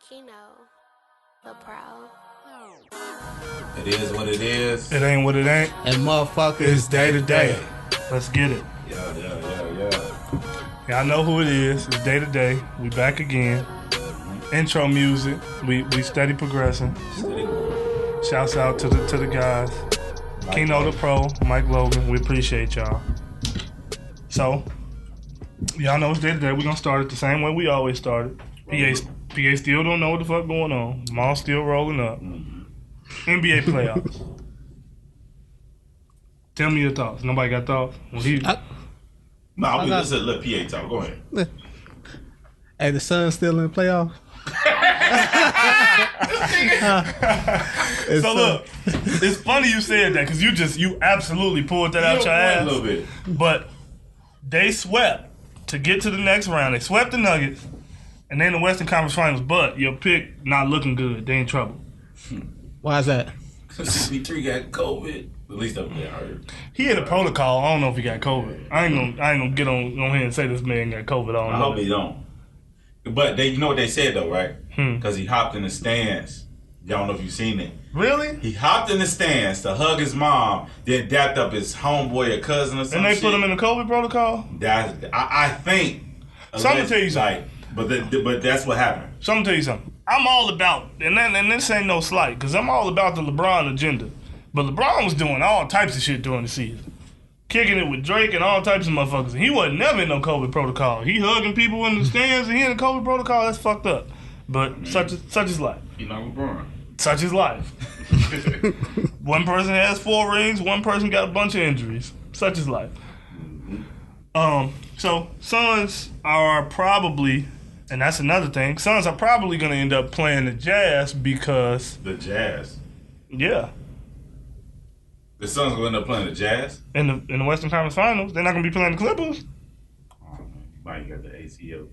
Kino, the proud. It is what it is. It ain't what it ain't. And motherfucker, It's day to day. Let's get it. Yeah. Y'all know who it is. It's day to day. We back again. Intro music. We steady progressing. Shouts out to the guys. Kino the Pro, Mike Logan. We appreciate y'all. So, y'all know it's day to day. We're gonna start it the same way we always started. PA still don't know what the fuck going on. Mall still rolling up. NBA playoffs. Tell me your thoughts. Nobody got thoughts? Well, No, we listen. Let PA talk. Go ahead. Hey, the Suns still in the playoffs? So look, it's funny you said that because you absolutely pulled that out your ass. A little bit. But they swept to get to the next round. They swept the Nuggets, and then the Western Conference Finals. But your pick not looking good. They in trouble. Why is that? Because CP3 got COVID. At least up there, I heard. He had a protocol. I don't know if he got COVID. I ain't gonna get on here and say this man got COVID. I don't I know. hope he don't. But you know what they said though, right? Because he hopped in the stands. Y'all don't know if you've seen it. Really? He hopped in the stands to hug his mom, then dapped up his homeboy or cousin or something. And they put him in the COVID protocol? I think. So I'm gonna tell you something. But that's what happened. So I'm gonna tell you something. I'm all about, and this ain't no slight, because I'm all about the LeBron agenda. But LeBron was doing all types of shit during the season. Kicking it with Drake and all types of motherfuckers. And he wasn't never in no COVID protocol. He hugging people in the stands and he in the COVID protocol. That's fucked up. But such is life. You know LeBron. Such is life. One person has 4 rings. One person got a bunch of injuries. Such is life. So Suns are probably, and that's another thing, Suns are probably going to end up playing the Jazz because... The Jazz? Yeah. The Suns going to end up playing the Jazz? In the Western Conference Finals. They're not going to be playing the Clippers. Oh, man. Might got the ACL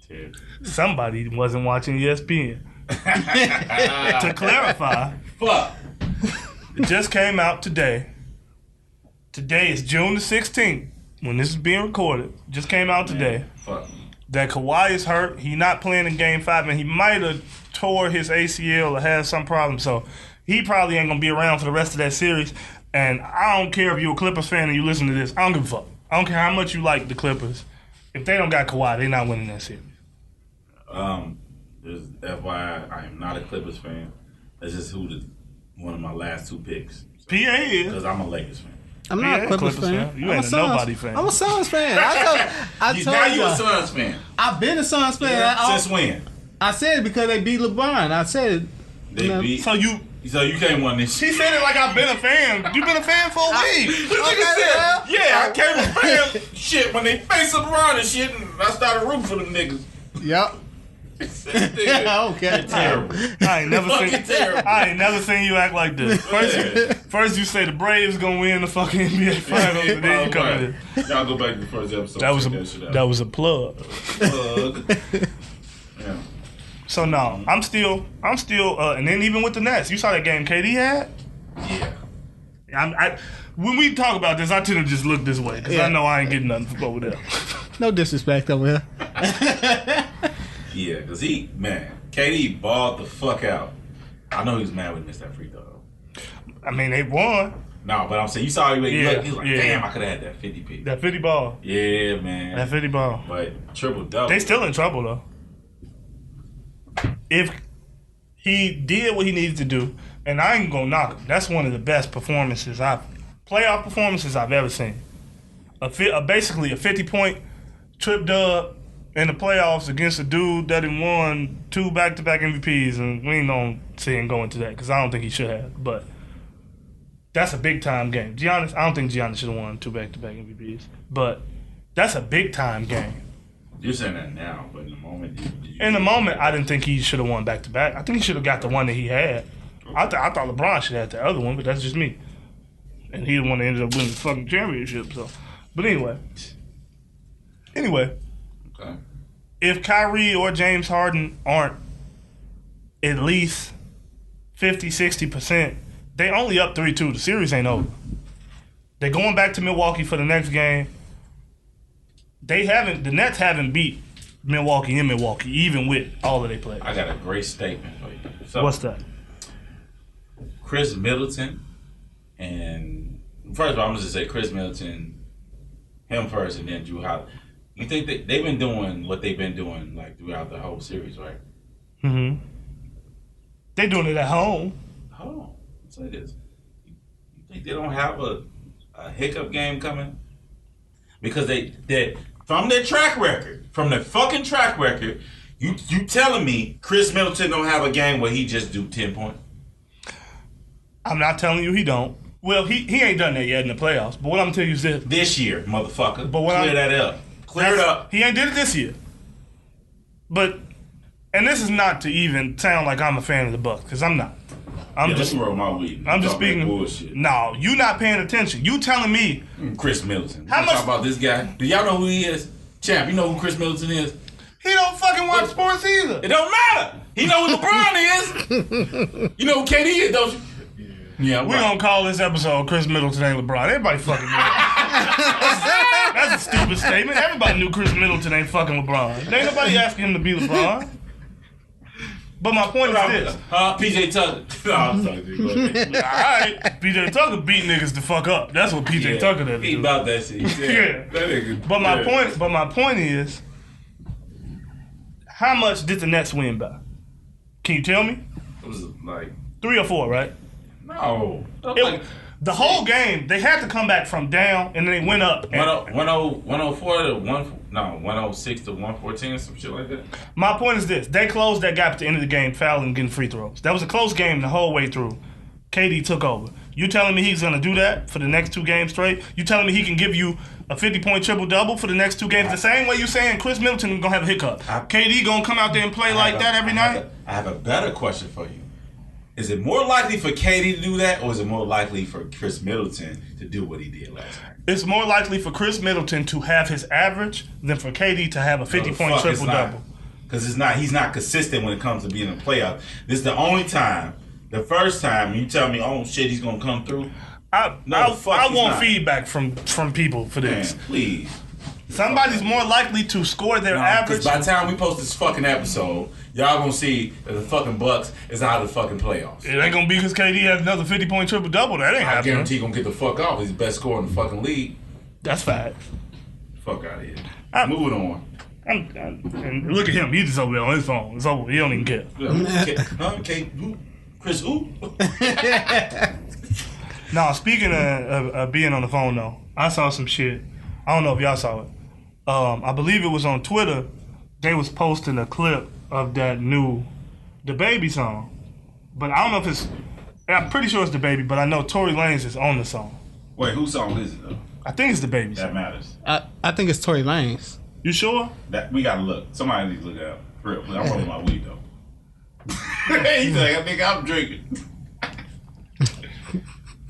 tear. Somebody wasn't watching ESPN. To clarify, Fuck. it just came out today. Today is June the 16th when this is being recorded. Just came out today. Fuck. That Kawhi is hurt. He not playing in Game 5, and he might have tore his ACL or had some problem. So he probably ain't going to be around for the rest of that series. And I don't care if you're a Clippers fan and you listen to this. I don't give a fuck. I don't care how much you like the Clippers. If they don't got Kawhi, they not winning that series. Just FYI, I am not a Clippers fan. That's just one of my last 2 picks. So, PA is. Because I'm a Lakers fan. I'm not a Clippers fan. You I'm ain't a nobody fan. I'm a Suns fan. I told Now you you. a Suns fan. I've been a Suns fan. Yeah. Since when? I said it because they beat LeBron. I said it. They beat. So you can't win this. She said it like I've been a fan. You've been a fan for a week. I came a fan shit when they faced LeBron and shit, and I started rooting for them niggas. Yep. Okay. Terrible. I ain't never seen you act like this. First you say the Braves gonna win the fucking NBA Finals, and then you come in. Y'all go back to the first episode. That was a plug. Yeah. So no, I'm still, and then even with the Nets, you saw that game KD had. Yeah. When we talk about this, I tend to just look this way because I know I ain't getting nothing from over there. No disrespect over here. Yeah, because KD balled the fuck out. I know he was mad when he missed that free throw, though. I mean, they won. No, but I'm saying, you saw him, he was like, damn, I could have had that 50 pick. That 50 ball. Yeah, man. That 50 ball. But triple-double. They still in trouble, though. If he did what he needed to do, and I ain't gonna knock him, that's one of the best playoff performances I've ever seen. Basically a 50-point trip dub in the playoffs against a dude that had won 2 back-to-back MVPs, and we ain't gonna see him go into that because I don't think he should have. But that's a big-time game. I don't think Giannis should have won 2 back-to-back MVPs, but that's a big-time game. You're saying that now, but in the moment, I didn't think he should have won back-to-back. I think he should have got the one that he had. Okay. I thought LeBron should have had the other one, but that's just me. And he the one that ended up winning the fucking championship. So, but anyway. Okay. If Kyrie or James Harden aren't at least 50, 60%, they only up 3-2. The series ain't over. They're going back to Milwaukee for the next game. The Nets haven't beat Milwaukee in Milwaukee, even with all of their players. I got a great statement for you. So, What's that? Chris Middleton, and first of all, I'm just gonna say Chris Middleton, him first, and then Drew Holiday. You think they've been doing what they've been doing like throughout the whole series, right? Mm-hmm. They doing it at home. Hold on, say this. You think they don't have a hiccup game coming? Because they from their track record, from their fucking track record, you telling me Chris Middleton don't have a game where he just do 10 points? I'm not telling you he don't. Well, he ain't done that yet in the playoffs. But what I'm gonna tell you is This year, motherfucker. But Clear that up. Clear it up. He ain't did it this year. But, and this is not to even sound like I'm a fan of the Bucks, because I'm not. I'm just roll my weed. I'm just Talk that speaking. bullshit. No, you not paying attention. You telling me Chris Middleton. How You much- talk about this guy? Do y'all know who he is? Champ, you know who Chris Middleton is? he don't fucking watch sports either. It don't matter. He know who LeBron is. You know who KD is, don't you? Yeah, We gonna call this episode Chris Middleton ain't LeBron. Everybody fucking knew that. That's a stupid statement. Everybody knew Chris Middleton ain't fucking LeBron. Ain't nobody asking him to be LeBron. But my point is this. PJ Tucker. No, I'm sorry, dude. Go ahead. Alright, PJ Tucker beat niggas the fuck up. That's what PJ Yeah, Tucker does. He about that shit. Yeah. That nigga. But my point is, how much did the Nets win by? Can you tell me? It was like 3 or 4, right? no. The whole game, they had to come back from down, and then they went up. And 104 to 106 to 114 or some shit like that. my point is this. They closed that gap at the end of the game, fouling and getting free throws. That was a close game the whole way through. KD took over. You telling me he's going to do that for the next 2 games straight? You telling me he can give you a 50-point triple-double for the next 2 games? The same way you saying Chris Middleton is going to have a hiccup. KD going to come out there and play like that every night? I have a better question for you. Is it more likely for KD to do that, or is it more likely for Chris Middleton to do what he did last night? It's more likely for Chris Middleton to have his average than for KD to have a 50-point triple-double. Because he's not consistent when it comes to being in the playoffs. This is the only time, the first time you tell me, oh shit, he's gonna come through. I he's want not. feedback from people for this. Man, please. Somebody's more likely to score their Because average. by the time we post this fucking episode, y'all gonna see that the fucking Bucks is out of the fucking playoffs. It ain't gonna be because KD has another 50-point triple-double. That ain't I happening. guarantee he gonna get the fuck off. He's the best scorer in the fucking league. That's fact. Fuck out of here. I'm- Moving on. And look at him. He's just over there on his phone. It's over. He don't even care. Chris, who? Now, speaking of being on the phone, though, I saw some shit. I don't know if y'all saw it. I believe it was on Twitter. They was posting a clip of that new The Baby song. But I don't know if it's... I'm pretty sure it's The Baby, but I know Tory Lanez is on the song. Wait, whose song is it though? I think it's The Baby That song. matters. I think it's Tory Lanez. You sure? That we gotta look. Somebody needs to look it up. For real. I'm rolling my weed though. He's like, I think I'm drinking.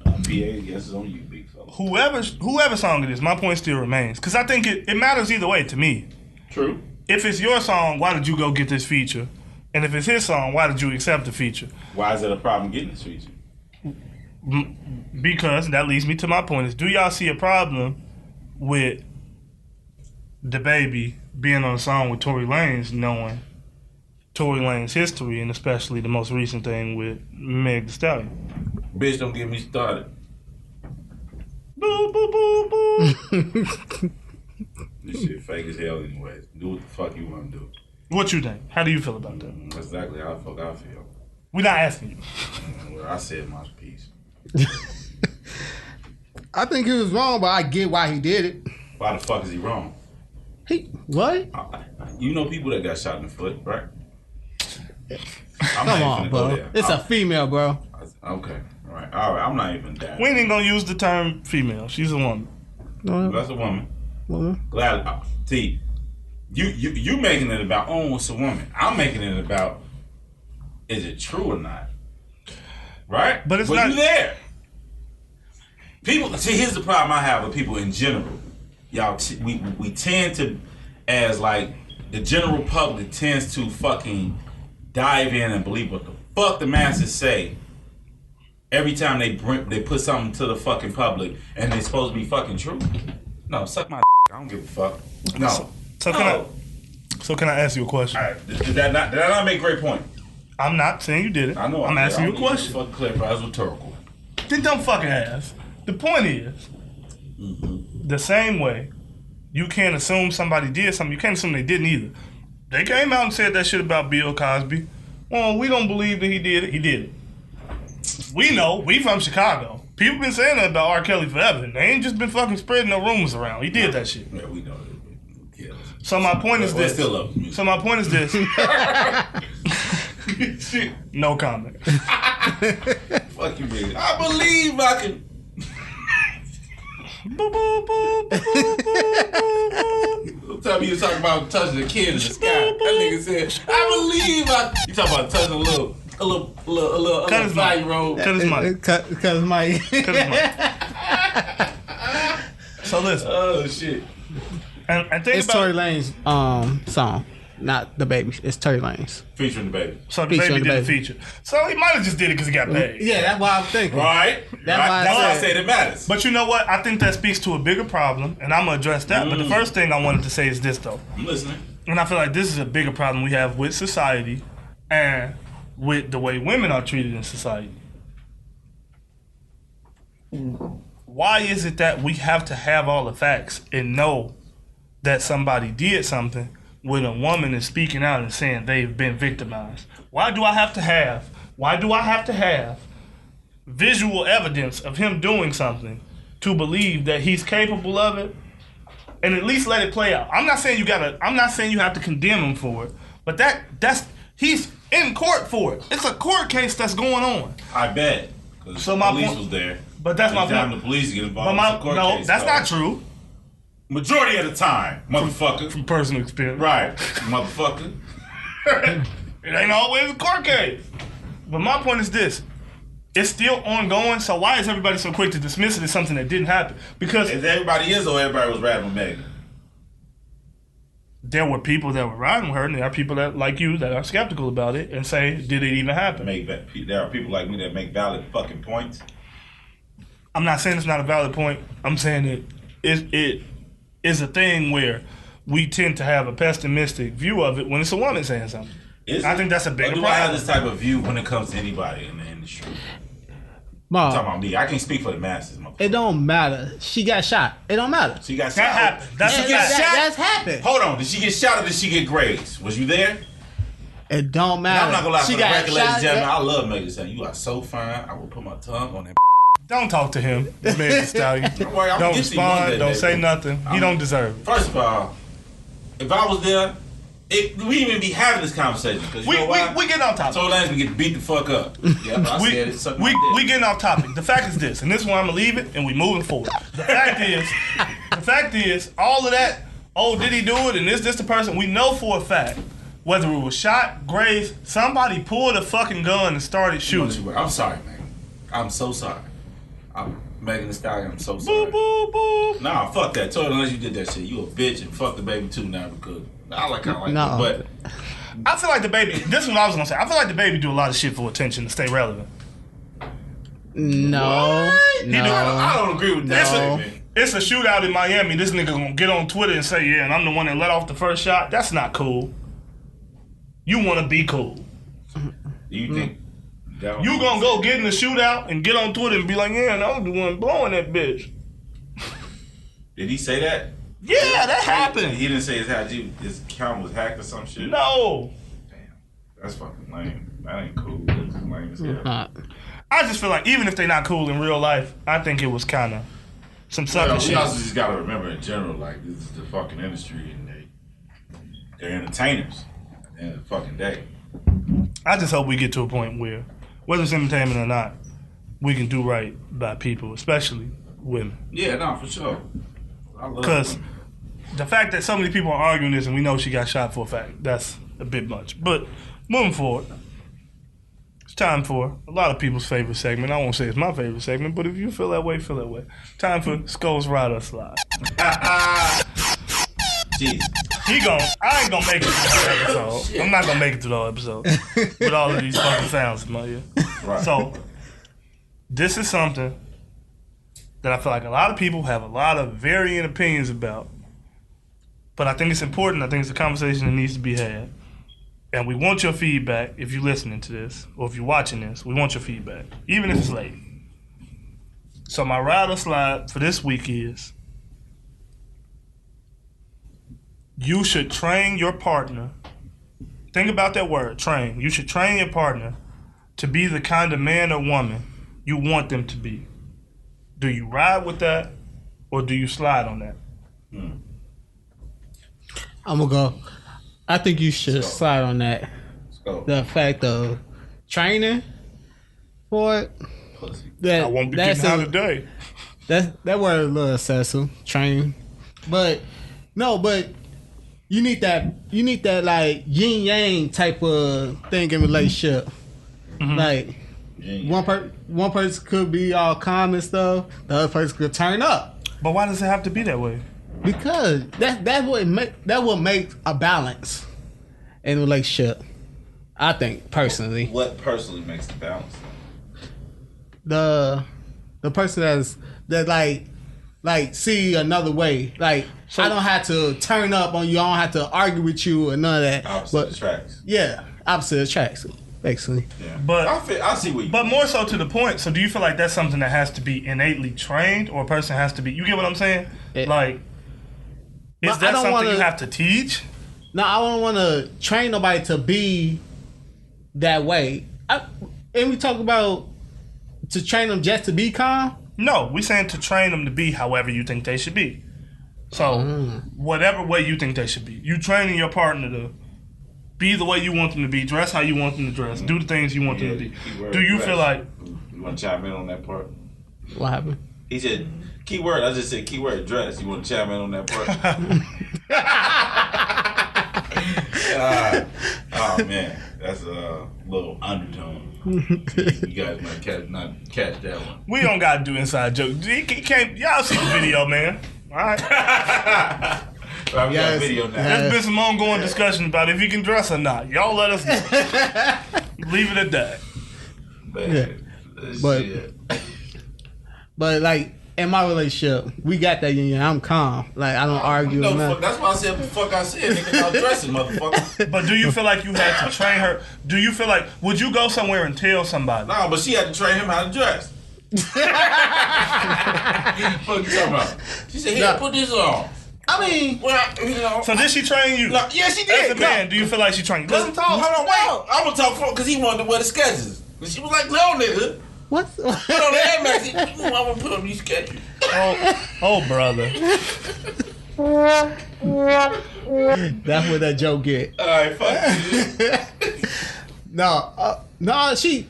PA, guess it's on you, big fella. Whoever song it is, my point still remains. Because I think it matters either way to me. True. If it's your song, why did you go get this feature? And if it's his song, why did you accept the feature? Why is it a problem getting this feature? Because that leads me to my point is, do y'all see a problem with The Baby being on a song with Tory Lanez, knowing Tory Lanez history, and especially the most recent thing with Meg Thee Stallion? Bitch, don't get me started. Boo, boo, boo, boo. This shit fake as hell anyways. Do what the fuck you want to do. What you think? How do you feel about that? That's exactly how the fuck I feel. We're not asking you. Well, I said my piece. I think he was wrong, but I get why he did it. Why the fuck is he wrong? What? You know people that got shot in the foot, right? Come on, bro. It's a female, bro. Okay. All right. I'm not even that. We ain't even gonna use the term female. She's a woman. That's a woman. Glad. See, you making it about, oh, it's a woman. I'm making it about, is it true or not? Right? But it's Were not. you there? People. See, here's the problem I have with people in general. Y'all, we tend to, as like the general public tends to fucking dive in and believe what the fuck the masses say every time they put something to the fucking public and they're supposed to be fucking true. No, suck my. I don't give a fuck. No. So So can I ask you a question? All right. Did I not make a great point? I'm not saying you did it. I know. I'm asking you a question. Fucking clarify. It's rhetorical. Then don't fucking ask. The point is, the same way you can't assume somebody did something, you can't assume they didn't either. They came out and said that shit about Bill Cosby. Well, we don't believe that he did it. He did it. We know. We from Chicago. People been saying that about R. Kelly forever. And they ain't just been fucking spreading no rumors around. He did that shit. Yeah, we know that. So my point is this. Still love music. So my point is this. No comment. Fuck you, man. I believe I can. Boo, boo, boo, boo, boo, boo. Tell me you talking about touching a kid in the sky. That nigga said, I believe I. You talking about touching a little 5-year-old. Cut his mic. Cut his mic. So listen. Oh shit. And think It's about Tory Lanez song, not the baby. It's Tory Lanez. Featuring the baby. So the baby did the feature. So he might have just did it because he got paid. Yeah, that's what I'm thinking. Right. That's why I said it matters. But you know what? I think that speaks to a bigger problem, and I'm gonna address that. But the first thing I wanted to say is this, though. I'm listening. And I feel like this is a bigger problem we have with society and with the way women are treated in society. Why is it that we have to have all the facts and know that somebody did something when a woman is speaking out and saying they've been victimized? Why do I have to have visual evidence of him doing something to believe that he's capable of it and at least let it play out? I'm not saying you have to condemn him for it, but he's in court for it. It's a court case that's going on. I bet. So my police was there. But that's my point. The police get involved in the court case. That's not true. Majority of the time, motherfucker. From personal experience. Right, motherfucker. It ain't always a court case. But my point is this. It's still ongoing, so why is everybody so quick to dismiss it as something that didn't happen? Because if everybody is or everybody was riding with Megan? There were people that were riding with her, and there are people that, like you, that are skeptical about it and say, did it even happen? There are people like me that make valid fucking points. I'm not saying it's not a valid point. I'm saying it is a thing where we tend to have a pessimistic view of it when it's a woman saying something. I think that's a bigger problem. Do I have this type of view when it comes to anybody in the industry? Mom, I'm talking about me. I can't speak for the masses. It don't matter. She got shot. It don't matter. She got shot. That happened. That's happened. Hold on. Did she get shot or did she get grazed? Was you there? It don't matter. And I'm not gonna lie. She For the got record, ladies and shot. gentlemen, I love Megan Thee Stallion. You are so fine. I will put my tongue on that. Don't talk to him, Megan Thee Stallion. Don't respond. Don't say nothing. He don't deserve it. First of all, if I was there, we wouldn't even be having this conversation. Because you know why? We getting off topic. So Lance can get beat the fuck up. Yeah, I said it. We getting off topic. The fact is this, and this is where I'm gonna leave it, and we moving forward. The fact is, all of that. Oh, did he do it? And is this the person? We know for a fact, whether it was shot, grazed, somebody pulled a fucking gun and started shooting. I'm sorry, man. I'm so sorry. I'm Megan Thee Stallion. I'm so sorry. Boo, boo, boo. Nah, fuck that. Told unless you did that shit. You a bitch and fuck the baby too now because I like it. But I feel like the baby. This is what I was gonna say. I feel like the baby do a lot of shit for attention to stay relevant. No, no. I don't agree with that. It's a shootout in Miami. This nigga gonna get on Twitter and say, "Yeah, and I'm the one that let off the first shot." That's not cool. You want to be cool. Do you think? You gonna go get in the shootout and get on Twitter and be like, yeah, and I'm the one blowing that bitch. Did he say that? Yeah, that happened. He didn't say his account was hacked or some shit? No. Damn. That's fucking lame. That ain't cool. That's lame as hell. I just feel like even if they're not cool in real life, I think it was kind of some sucker shit. We also just gotta remember in general, like, this is the fucking industry and they're entertainers at the end of the fucking day. I just hope we get to a point where, whether it's entertainment or not, we can do right by people, especially women. Yeah, no, for sure. Because the fact that so many people are arguing this and we know she got shot for a fact, that's a bit much. But moving forward, it's time for a lot of people's favorite segment. I won't say it's my favorite segment, but if you feel that way, feel that way. Time for Skulls Ride or Slide. Jeez. I ain't gonna make it through the whole episode. I'm not gonna make it through the whole episode with all of these fucking sounds in my ear. Right. So, this is something that I feel like a lot of people have a lot of varying opinions about. But I think it's important. I think it's a conversation that needs to be had. And we want your feedback if you're listening to this or if you're watching this. We want your feedback, even if it's late. So my ride or slide for this week is you should train your partner. Think about that word, train. You should train your partner to be the kind of man or woman you want them to be. Do you ride with that or do you slide on that? I'm gonna go. I think you should slide on that. The fact of training for it. I won't be getting out today. That word a little excessive. Train, but you need that like yin yang type of thing in relationship. Mm-hmm. Like one person could be all calm and stuff. The other person could turn up. But why does it have to be that way? Because that would make a balance in a relationship. I think personally. What personally makes the balance? The person that like see another way. Like so, I don't have to turn up on you. I don't have to argue with you or none of that. Opposite attracts. Yeah, opposite attracts. Basically. Yeah. But I see what you But more so to the point. So do you feel like that's something that has to be innately trained, or a person has to be? You get what I'm saying? Like, is that something you have to teach? No, I don't want to train nobody to be that way. And we talk about to train them just to be calm. No, we saying to train them to be however you think they should be. So whatever way you think they should be, you training your partner to be the way you want them to be, dress how you want them to dress, do the things you want them to be. Do you feel like... You want to chime in on that part? What happened? He said, keyword, I just said keyword, dress. You want to chime in on that part? Oh, man. That's a little undertone. You guys might not catch that one. We don't got to do inside jokes. Y'all see the video, man. All right? Right, we got a video now. There's been some ongoing discussion about if he can dress or not. Y'all let us know. Leave it at that. But like in my relationship, we got that union. I'm calm. Like I don't argue. No, that's why I said what the fuck I said. Nigga, not dressing, motherfucker. But do you feel like you had to train her? Do you feel like would you go somewhere and tell somebody? No, but she had to train him how to dress. What you talking about? She said, "Here, put this on." I mean, well, so did she train you? No, yeah, she did. As a man, do you feel like she trained you? Let him talk. Hold on, wait. I'm gonna talk for because he wanted to wear the sketches. But she was like, "No, nigga." What? Put on the Air Max. I want to put on these sketches. Oh, brother. That's what that joke get. All right, fuck you. No, she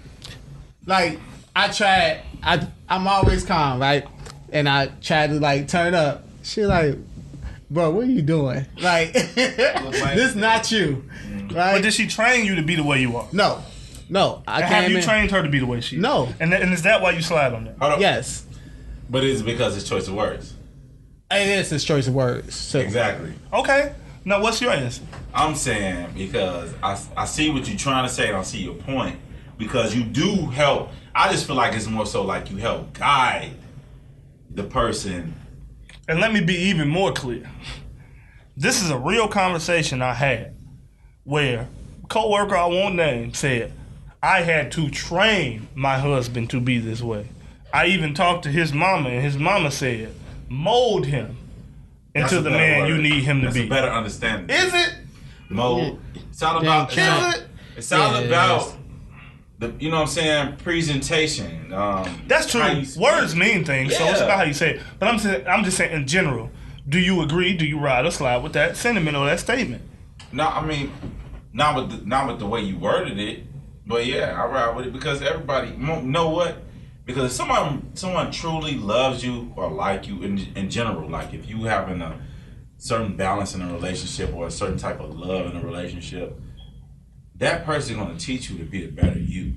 like I tried. I'm always calm, right? And I tried to like turn up. She like, bro, what are you doing? Like, this not you, right? But did she train you to be the way you are? No. Have you trained her to be the way she is? No. And is that why you slide on that? Hold on. Yes. But it's because it's choice of words. It is his choice of words. So. Exactly. Okay. Now, what's your answer? I'm saying because I see what you're trying to say and I see your point. Because you do help. I just feel like it's more so like you help guide the person. And let me be even more clear. This is a real conversation I had where a coworker I won't name said, I had to train my husband to be this way. I even talked to his mama, and his mama said, mold him into the man word. You need him to be. That's a better understanding. Is it? Mold. It's all about. It's all about. You know what I'm saying? Presentation. That's true. Words mean things, so it's about how you say it. But I'm just saying in general. Do you agree? Do you ride or slide with that sentiment or that statement? No, I mean, not with the way you worded it. But yeah, I ride with it because everybody. You know what? Because if someone truly loves you or like you in general, like if you having a certain balance in a relationship or a certain type of love in a relationship, that person is going to teach you to be a better you.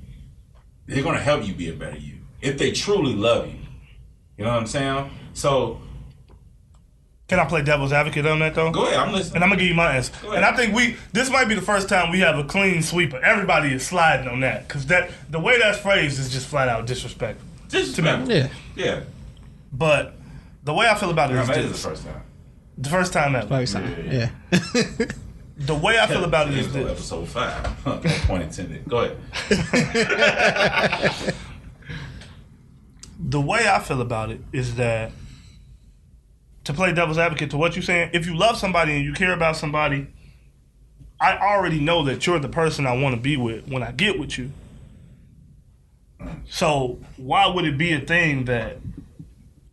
They're going to help you be a better you if they truly love you. You know what I'm saying? So, can I play devil's advocate on that though? Go ahead, I'm listening. And I'm gonna give you my answer. And I think this might be the first time we have a clean sweeper. Everybody is sliding on that because the way that's phrased is just flat out disrespectful. Disrespectful. Yeah. Yeah. But the way I feel about it is this this. is the first time. The first time ever. First time. Yeah. The way I feel about it is this. Episode 5. No point intended. Go ahead. The way I feel about it is that, to play devil's advocate to what you're saying, if you love somebody and you care about somebody, I already know that you're the person I want to be with when I get with you. So why would it be a thing that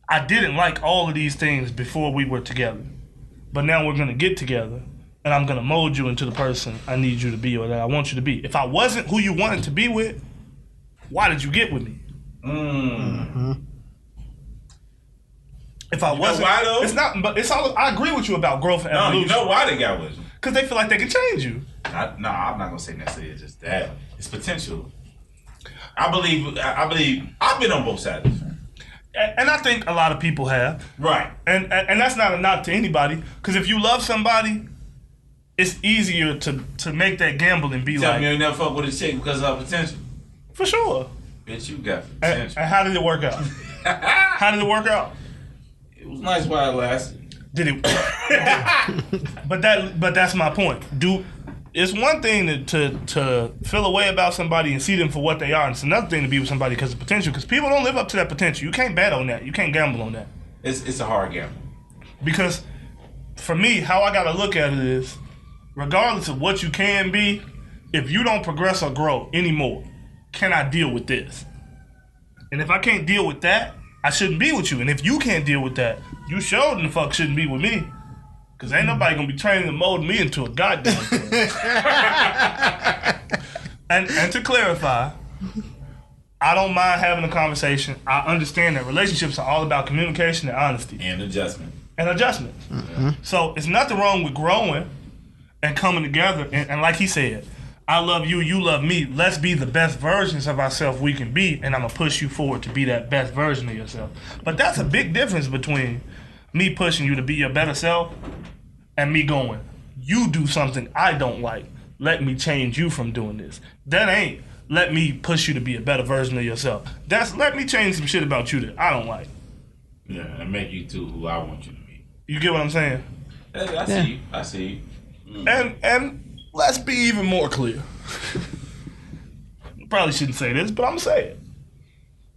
I didn't like all of these things before we were together, but now we're going to get together and I'm going to mold you into the person I need you to be or that I want you to be? If I wasn't who you wanted to be with, why did you get with me? Mm-hmm. If I wasn't, why though? it's not. But it's all. I agree with you about growth and evolution. You know why they got with you? Because they feel like they can change you. I'm not gonna say necessarily it's just that. It's potential. I believe. I've been on both sides of the fence. And I think a lot of people have. Right. And that's not a knock to anybody. Because if you love somebody, it's easier to make that gamble and be Tell like, me you never fuck with a chick because of her potential. for sure. Bitch, you got potential. And how did it work out? How did it work out? It was nice while it lasted. Did it? But that's my point. It's one thing to feel a way about somebody and see them for what they are, and it's another thing to be with somebody because of potential. Because people don't live up to that potential. You can't bet on that. You can't gamble on that. It's a hard gamble. Because for me, how I gotta look at it is, regardless of what you can be, if you don't progress or grow anymore, can I deal with this? And if I can't deal with that, I shouldn't be with you. And if you can't deal with that, you sure the fuck shouldn't be with me. Because ain't nobody gonna be training and molding me into a goddamn thing. And to clarify, I don't mind having a conversation. I understand that relationships are all about communication and honesty. And adjustment. And adjustments. Mm-hmm. So it's nothing wrong with growing and coming together. And like he said, I love you, you love me. Let's be the best versions of ourselves we can be, and I'm going to push you forward to be that best version of yourself. But that's a big difference between me pushing you to be your better self and me going, you do something I don't like. Let me change you from doing this. That ain't let me push you to be a better version of yourself. That's let me change some shit about you that I don't like. Yeah, and make you to who I want you to be. You get what I'm saying? I see you. Mm. And let's be even more clear. Probably shouldn't say this, but I'm going to say it.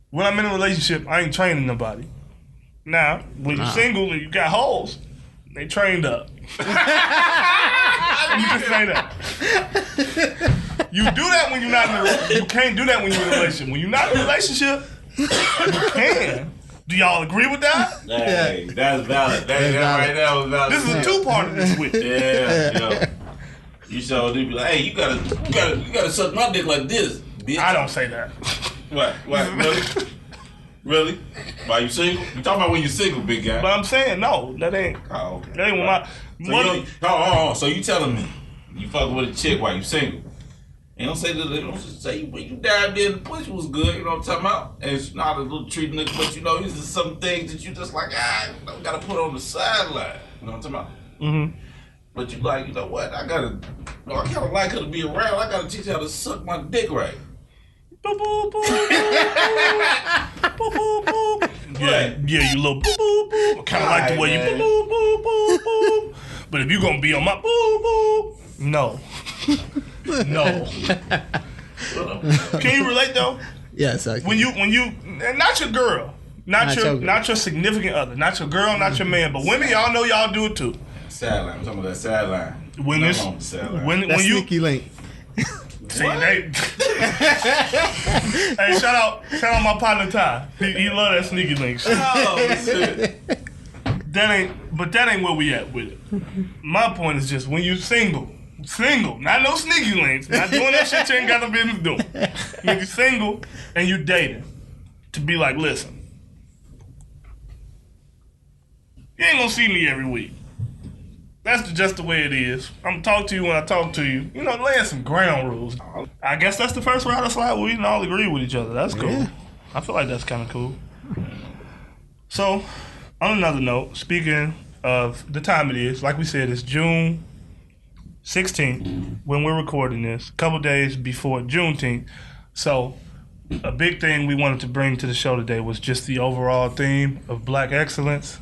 When I'm in a relationship, I ain't training nobody. Now, when you're single and you got hoes, they trained up. Let me just say that. You do that when you're not in a relationship. You can't do that when you're in a relationship. When you're not in a relationship, you can. Do y'all agree with that? Hey, that's valid. That right there was valid. This is a two-part of this switch. Yeah. You sure do be like, hey, you gotta suck my dick like this, bitch. I don't say that. What? Really? Really? Why you single? You talking about when you're single, big guy? But I'm saying no. That ain't. Oh, okay. That ain't what my. So you telling me you fucking with a chick while you single? You don't say that. They don't say when you dived in, the pussy was good. You know what I'm talking about? And it's not a little treat nigga, but you know, these are some things that you just like. Gotta put on the sideline. You know what I'm talking about? Mm-hmm. But you like, you know what? I kind of like her to be around. I gotta teach her how to suck my dick right. Boop, boop, boop, boop, boop, boop, boop. Yeah, you little boop, boop, boop. I kind of like the way you boop, boop, boop, boop, boop. But if you gonna be on my boop, boop, no. No. Can you relate though? Yes, I can. When you, and not your girl, not your significant other, not your girl, not your man, but women, y'all know y'all do it too. Sideline. I'm talking about that sideline. When you sneaky link. See, hey, shout out my partner Ty. He love that sneaky link shit. Oh shit. That ain't where we at with it. My point is just when you single, not no sneaky links, not doing that shit you ain't got no business doing. When you single and you dating, to be like, listen, you ain't gonna see me every week. That's just the way it is. I'm gonna talk to you when I talk to you. You know, laying some ground rules. I guess that's the first round of slide where we can all agree with each other. That's cool. Yeah. I feel like that's kind of cool. So, on another note, speaking of the time it is, like we said, it's June 16th when we're recording this, a couple days before Juneteenth. So, a big thing we wanted to bring to the show today was just the overall theme of Black excellence.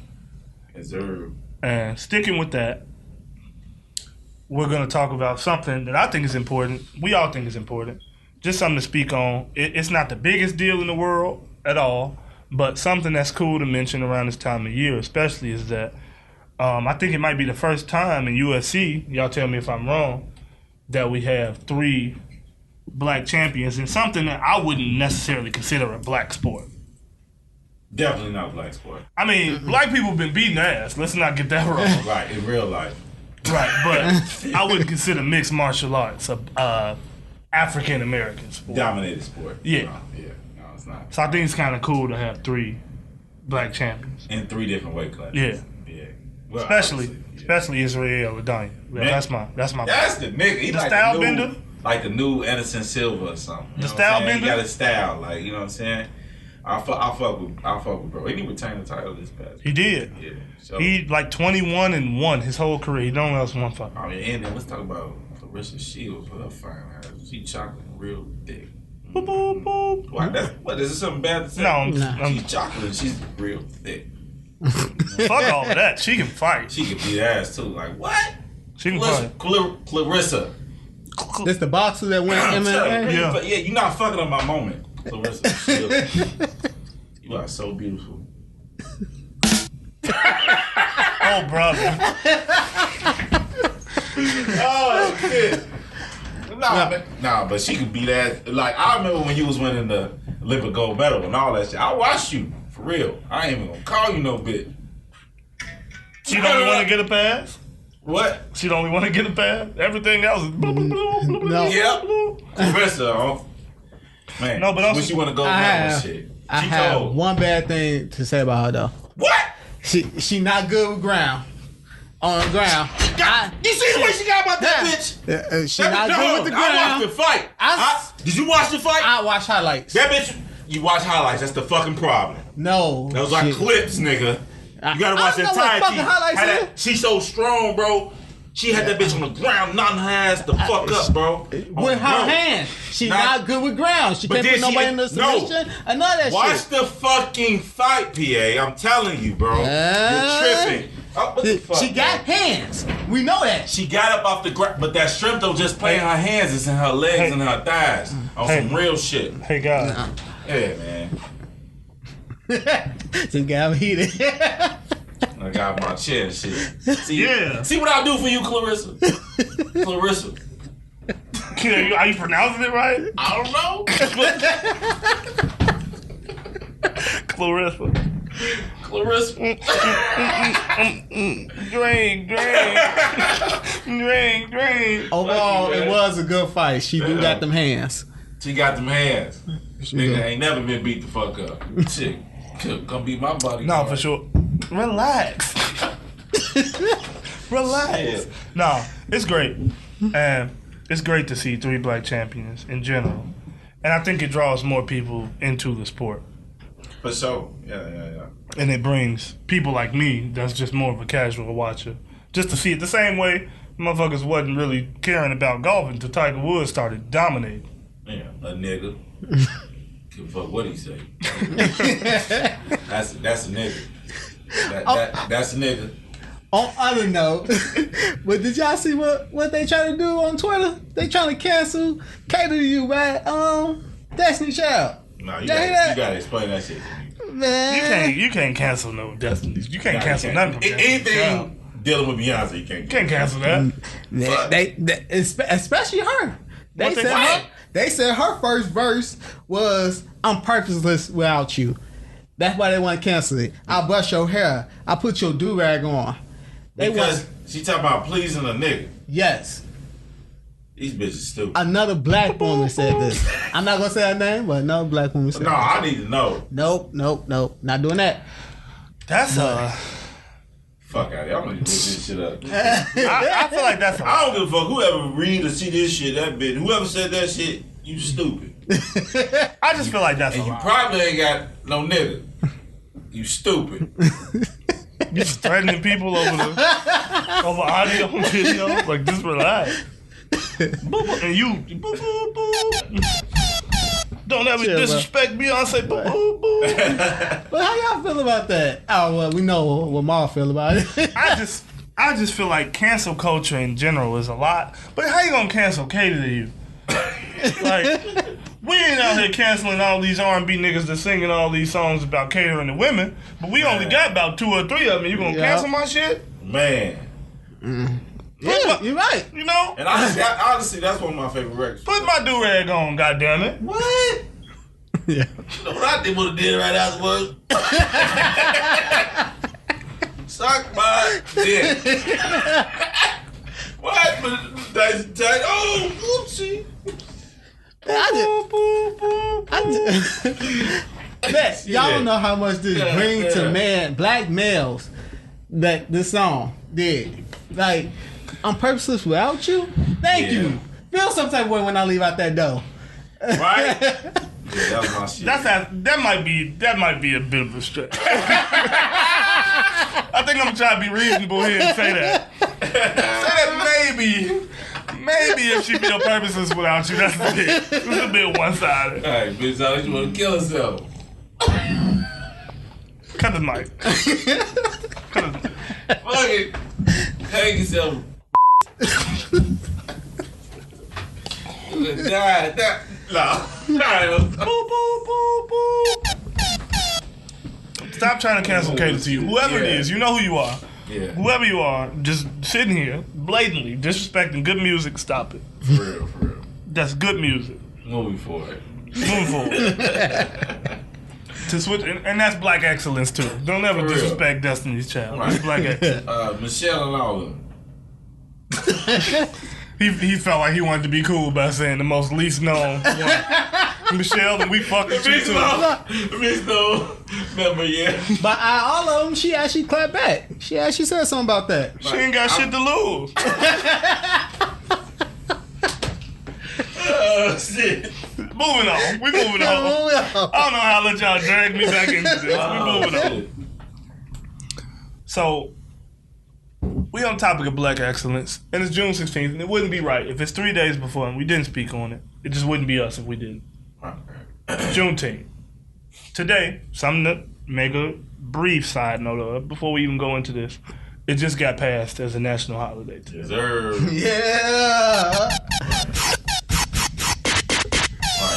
Yes, sir. And sticking with that, we're going to talk about something that I think is important. We all think is important. Just something to speak on. It's not the biggest deal in the world at all, but something that's cool to mention around this time of year, especially, is that I think it might be the first time in UFC, y'all tell me if I'm wrong, that we have 3 black champions in something that I wouldn't necessarily consider a black sport. Definitely not a black sport. I mean, black people have been beating ass. Let's not get that wrong. Right, in real life. Right, but I wouldn't consider mixed martial arts a African American sport. Dominated sport. Yeah. No, it's not. So I think it's kind of cool to have 3 black champions. In 3 different weight classes. Yeah. Well, especially Israel Adesanya. Yeah, that's my. That's the nigga. He the like style the new, bender. Like the new Anderson Silva or something. You The know style what I'm saying? bender. He got a style, like, you know what I'm saying. I fuck with bro. He didn't retain the title this past. He did. Yeah. So, He like 21-1 his whole career. He don't else one fight. I mean, and then let's talk about Clarissa Shields with her fine ass. She chocolate real thick. Boop, boop, boop. What is it something bad to say? No, She's chocolate. She's real thick. Fuck all of that. She can fight. She can beat ass too. Like what? She can fight. Clarissa. This the boxer that went MMA? Yeah. Yeah, you're not fucking up my moment, Clarissa Shields. You are so beautiful. Oh, brother. Oh shit. Nah, but she could beat ass. Like, I remember when you was winning the Olympic gold medal and all that shit. I watched you. For real. I ain't even gonna call you no bitch. She don't even want to get a pass? What? She don't even want to get a pass? Everything else is blue, blue, blue, blue, No. Yep. Clarissa, man. No, but also- when she want to go medal shit. I She have cold. one bad thing to say about her though. What? She not good with ground. On the ground. You see the way she got about that bitch? She not good with the ground. I watched the fight. Did you watch the fight? I watch highlights. That bitch, you watch highlights. That's the fucking problem. No. Those are shit. clips, nigga. You gotta watch I the don't know what entire fucking highlights is. She's so strong, bro. She had that bitch on the ground, knocking her ass the fuck up, bro. With her hands. She not good with ground. She But can't put then nobody in the submission. I know that Watch shit. the fucking fight, PA. I'm telling you, bro. You're tripping. Oh, what the fuck, She got hands. We know that. She got up off the ground, but that strength don't just play in her hands. It's in her legs and her thighs. On some real shit. Hey, guys. Yeah, man. She got heated. I got my chair and shit. See, Yeah. See what I do for you, Clarissa? Clarissa. Are you pronouncing it right? I don't know. Clarissa. Clarissa. Drain. Overall, man. it was a good fight. She do got them hands. She got them hands. Nigga ain't never been beat the fuck up. Shit. Come beat my body. No, for sure. Relax. Relax. Shit. No, it's great. And it's great to see 3 black champions in general. And I think it draws more people into the sport. For sure. Yeah. And it brings people like me, that's just more of a casual watcher, just to see it the same way motherfuckers wasn't really caring about golf until Tiger Woods started dominating. Yeah, a nigga. Give a fuck what he say. That's a nigga. That's a nigga. On other note, but did y'all see what they trying to do on Twitter? They trying to cancel Cater to You, right? Destiny Child. No, you Y'all hear that? gotta explain that shit to me. Man. You can't cancel no Destinies. You can't cancel nothing from Destiny. Anything dealing with Beyonce, you can't cancel that. They especially her. What they say? They said her first verse was "I'm purposeless without you." That's why they want to cancel it. I brush your hair. I put your do rag on. Because she talking about pleasing a nigga. Yes. These bitches stupid. Another black woman said this. I'm not gonna say her name, but another black woman said No, this. I need to know. Nope. Not doing that. That's Fuck out of here. I'm gonna dig this shit up. I feel like that's I don't give a fuck. Whoever read or see this shit, that bitch. Whoever said that shit, you stupid. I just feel like that's And a you lot. probably ain't got no nigga. You stupid. You just threatening people over audio and video. Like, just relax. Boop, boop, and you boop, boop, boop. Don't ever Chill, disrespect Beyonce. Boo, boo, boo. But how y'all feel about that? Oh, well, we know what Ma feel about it. I just feel like cancel culture in general is a lot. But how you gonna cancel cater to you? Like, we ain't out here canceling all these R&B niggas that's singing all these songs about catering to women, but we only got about 2 or 3 of them. You gonna cancel my shit? Man. Yeah, you're right. You know? And honestly, that's one of my favorite records. Put my do-rag on, goddammit. What? Yeah. You know what I did would have did right afterwards? Suck my dick. What? Oh, oopsie. Y'all don't know how much this brings to black males that this song did. Like, I'm purposeless without you. Thank you. Feel some type of way when I leave out that door. Right? Yeah, that was my shit. That might be a bit of a stretch. I think I'm gonna try to be reasonable here and say that. Say that maybe if she feel purposeless without you, that's a bit one-sided. Alright, bitch, how you wanna kill herself? Cut the mic. Fuck it. Hang yourself. Die. No. Stop trying to cancel cater to you. Whoever it is, you know who you are. Yeah. Whoever you are, just sitting here blatantly disrespecting good music. Stop it. For real. That's good music. Moving forward. To switch, and that's black excellence too. Don't ever disrespect Destiny's Child. Right. It's black excellence. Michelle and all of them. He felt like he wanted to be cool by saying the most least known one. Michelle, and we fucked with you too. Miss no member, yeah. But all of them, she actually clapped back. She actually said something about that. She ain't got shit to lose. Shit. Moving on. We moving on. I don't know how to let y'all drag me back into this. We moving on. So, we on topic of black excellence, and it's June 16th, and it wouldn't be right if it's 3 days before and we didn't speak on it. It just wouldn't be us if we didn't. Juneteenth. Today, something to make a brief side note of before we even go into this. It just got passed as a national holiday today. Deserve. Yeah.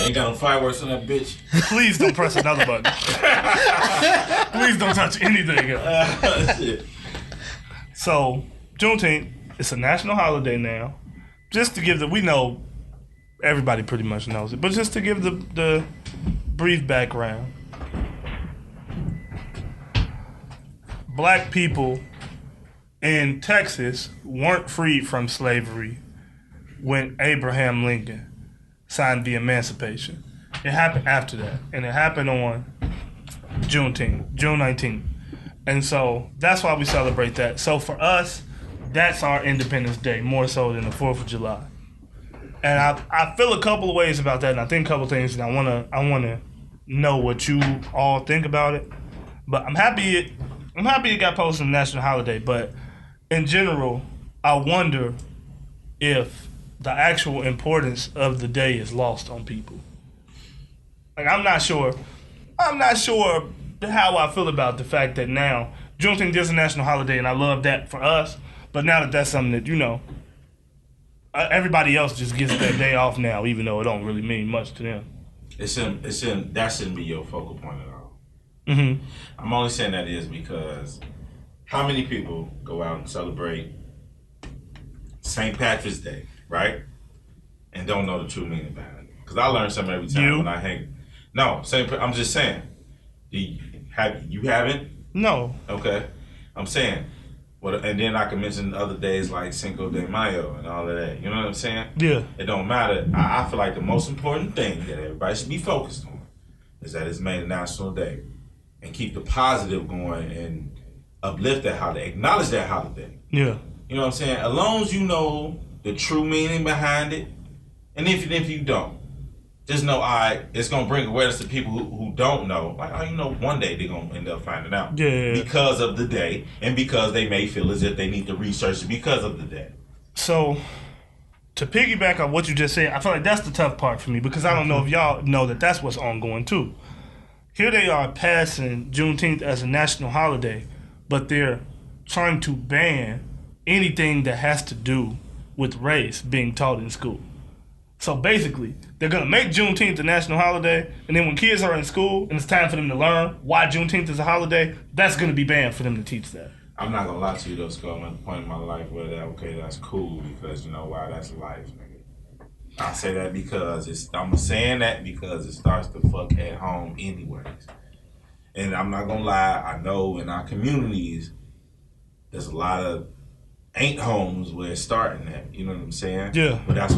Ain't got no fireworks on that bitch. Please don't press another button. Please don't touch anything else. Shit. So, Juneteenth, it's a national holiday now. Just to give we know everybody pretty much knows it, but just to give the brief background. Black people in Texas weren't freed from slavery when Abraham Lincoln signed the Emancipation. It happened after that, and it happened on June 19th. And so that's why we celebrate that. So for us, that's our Independence Day, more so than the 4th of July. And I feel a couple of ways about that, and I think a couple of things, and I wanna know what you all think about it. But I'm happy it got posted on National Holiday, but in general, I wonder if the actual importance of the day is lost on people. Like, I'm not sure how I feel about the fact that now Juneteenth is a national holiday, and I love that for us. But now that that's something that, everybody else just gets that day off now, even though it don't really mean much to them. That shouldn't be your focal point at all. Mm-hmm. I'm only saying that is because how many people go out and celebrate St. Patrick's Day, right? And don't know the true meaning behind it. Because I learn something every time when I hang. No, I'm just saying. You haven't? No. Okay. I'm saying. And then I can mention other days like Cinco de Mayo and all of that. You know what I'm saying? Yeah. It don't matter. I feel like the most important thing that everybody should be focused on is that it's made a national day. And keep the positive going and uplift that holiday. Acknowledge that holiday. Yeah. You know what I'm saying? As long as you know the true meaning behind it, and if you don't, just know, it's going to bring awareness to people who don't know. Like, one day they're going to end up finding out. Yeah. Because of the day, and because they may feel as if they need to research it because of the day. So, to piggyback on what you just said, I feel like that's the tough part for me because I don't know if y'all know that that's what's ongoing too. Here they are passing Juneteenth as a national holiday, but they're trying to ban anything that has to do with race being taught in school. So basically, they're going to make Juneteenth a national holiday, and then when kids are in school and it's time for them to learn why Juneteenth is a holiday, that's going to be banned for them to teach that. I'm not gonna lie to you though, Scott. I'm at the point in my life where that's cool because you know why? That's life, nigga. I say that because I'm saying that because it starts to fuck at home anyways. And I'm not gonna lie, I know in our communities there's a lot of ain't homes where it's starting at. You know what I'm saying? Yeah. But that's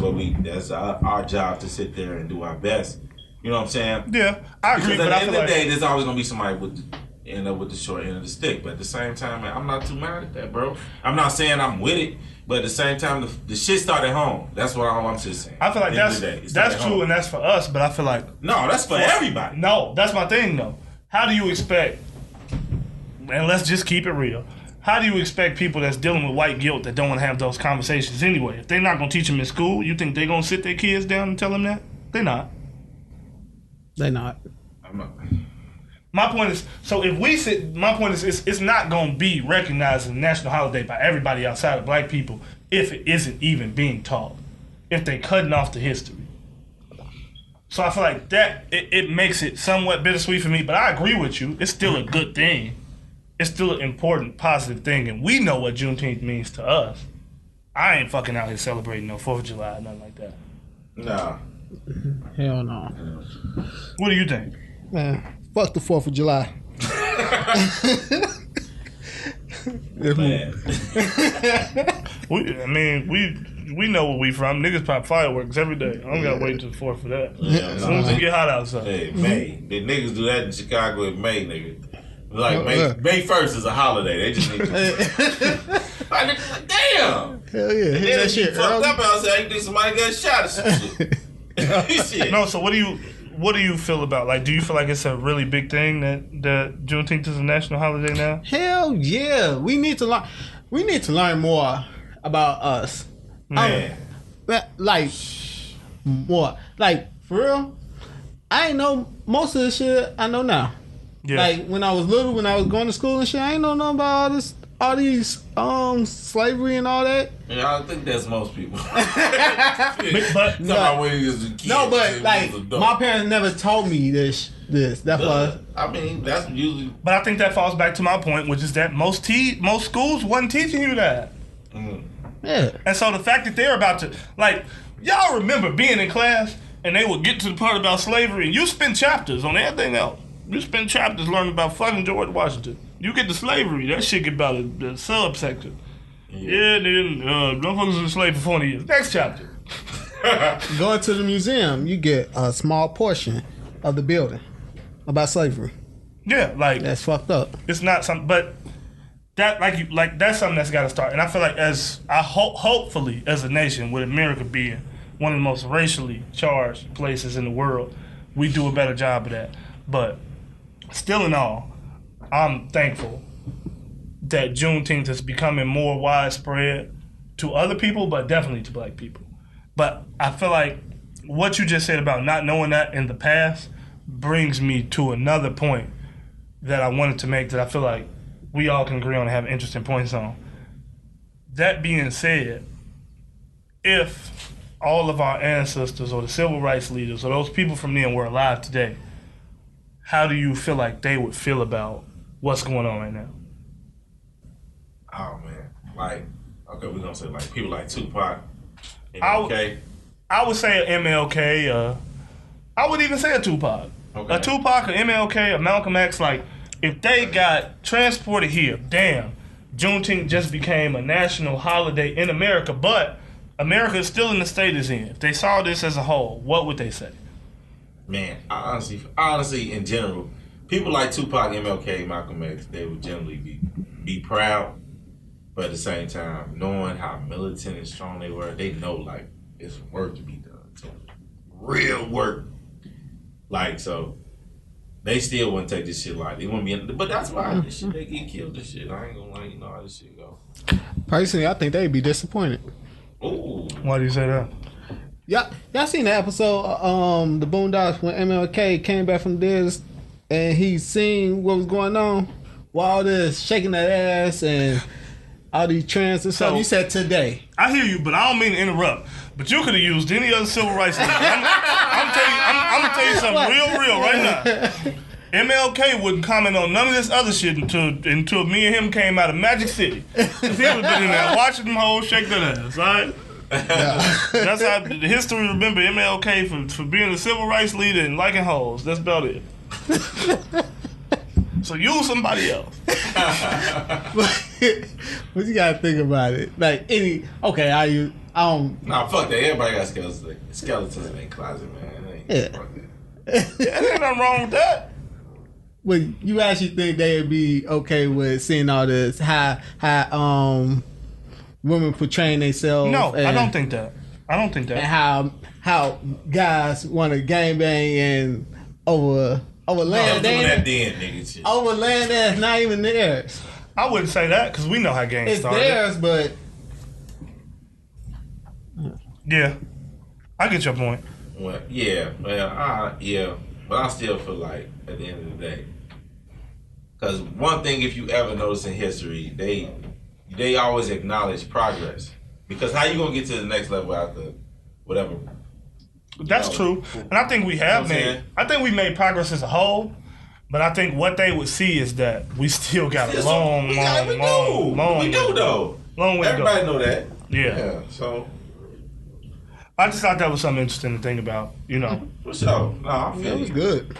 our job to sit there and do our best. You know what I'm saying? Yeah, I agree. Because but at I the end feel of the like day, there's always gonna be somebody end up with the short end of the stick. But at the same time, man, I'm not too mad at that, bro. I'm not saying I'm with it, but at the same time, the shit started at home. That's what I'm just saying. I feel like that's true, and that's for us. But I feel like no, that's for everybody. No, that's my thing though. How do you expect? And let's just keep it real. How do you expect people that's dealing with white guilt that don't want to have those conversations anyway? If they're not gonna teach them in school, you think they're gonna sit their kids down and tell them that? They're not. They not. I'm not. My point is, so if we sit, my point is, it's not going to be recognized as a national holiday by everybody outside of black people if it isn't even being taught, if they cutting off the history. So I feel like that, it makes it somewhat bittersweet for me, but I agree with you. It's still a good thing. It's still an important, positive thing, and we know what Juneteenth means to us. I ain't fucking out here celebrating no 4th of July or nothing like that. Nah. Hell no. What do you think? Man, fuck the 4th of July. Man. We know where we from. Niggas pop fireworks every day. I don't gotta wait till the 4th for that. Yeah, as soon as it get hot outside. Hey, May. The niggas do that in Chicago in May, nigga. Like, May 1st is a holiday. They just need to... like, damn. Hell yeah. Hit that shit, fucked up outside. You think somebody got shot or some shit. Shit. No, so what do you feel about? Like, do you feel like it's a really big thing that Juneteenth is a national holiday now? Hell yeah. We need to learn more about us. Man. Like more. Like, for real, I ain't know most of the shit I know now. Yeah. Like when I was little, when I was going to school and shit, I ain't know nothing about all these slavery and all that. Yeah, I think that's most people. but no, but like my parents never told me this. That's why. I mean, that's usually. But I think that falls back to my point, which is that most schools wasn't teaching you that. Yeah. And so the fact that they're about to, like, y'all remember being in class and they would get to the part about slavery and you spend chapters on everything else. You spend chapters learning about fucking George Washington. You get to slavery, that shit get about the subsection. Yeah, nigga, motherfuckers was enslaved for 40 years. Next chapter. Going to the museum, you get a small portion of the building about slavery. Yeah, like that's fucked up. It's not something, but that that's something that's got to start. And I feel like hopefully as a nation, with America being one of the most racially charged places in the world, we do a better job of that. But still in all, I'm thankful that Juneteenth is becoming more widespread to other people, but definitely to black people. But I feel like what you just said about not knowing that in the past brings me to another point that I wanted to make that I feel like we all can agree on and have interesting points on. That being said, if all of our ancestors or the civil rights leaders or those people from then were alive today, how do you feel like they would feel about what's going on right now? Oh man, like, okay, we're gonna say like people like Tupac, MLK. I would say an MLK. I would even say a Tupac. Okay. A Tupac, an MLK, a Malcolm X. Like, if they got transported here, damn, Juneteenth just became a national holiday in America, but America is still in the state it's in. If they saw this as a whole, what would they say? Man, honestly, in general, people like Tupac, MLK, Malcolm X, they would generally be proud, but at the same time, knowing how militant and strong they were, they know like it's work to be done. So real work. Like, so they still wouldn't take this shit like they wouldn't be but that's why this shit they get killed this shit. I ain't gonna lie, you know how this shit go. Personally, I think they'd be disappointed. Ooh. Why do you say that? Y'all seen the episode, the Boondocks, when MLK came back from this and he seen what was going on? While all this shaking that ass and all these trans and stuff. So, you said today. I hear you, but I don't mean to interrupt. But you could have used any other civil rights leader. I'm gonna tell you something real right now. MLK wouldn't comment on none of this other shit until me and him came out of Magic City. Cause he would have been in there watching them hoes shake that ass, all right? That's how the history remember MLK for being a civil rights leader and liking hoes. That's about it. So use somebody else. What you gotta think about it? Like I don't. Nah, fuck that. Everybody got skeletons in their closet, man. Ain't nothing wrong with that. Well, you actually think they'd be okay with seeing all this how women portraying themselves? No, I don't think that. And how guys want to gangbang and over land over land that's not even theirs. I wouldn't say that because we know how gangs started. It's theirs, but yeah, I get your point. Well, but I still feel like at the end of the day, because one thing, if you ever notice in history, they always acknowledge progress. Because how you gonna get to the next level after whatever? That's true, and I think we have made. I think we made progress as a whole, but I think what they would see is that we still got a long way to go. Everybody know that. Yeah. So I just thought that was something interesting to think about. You know. For sure. No, I feel it was good.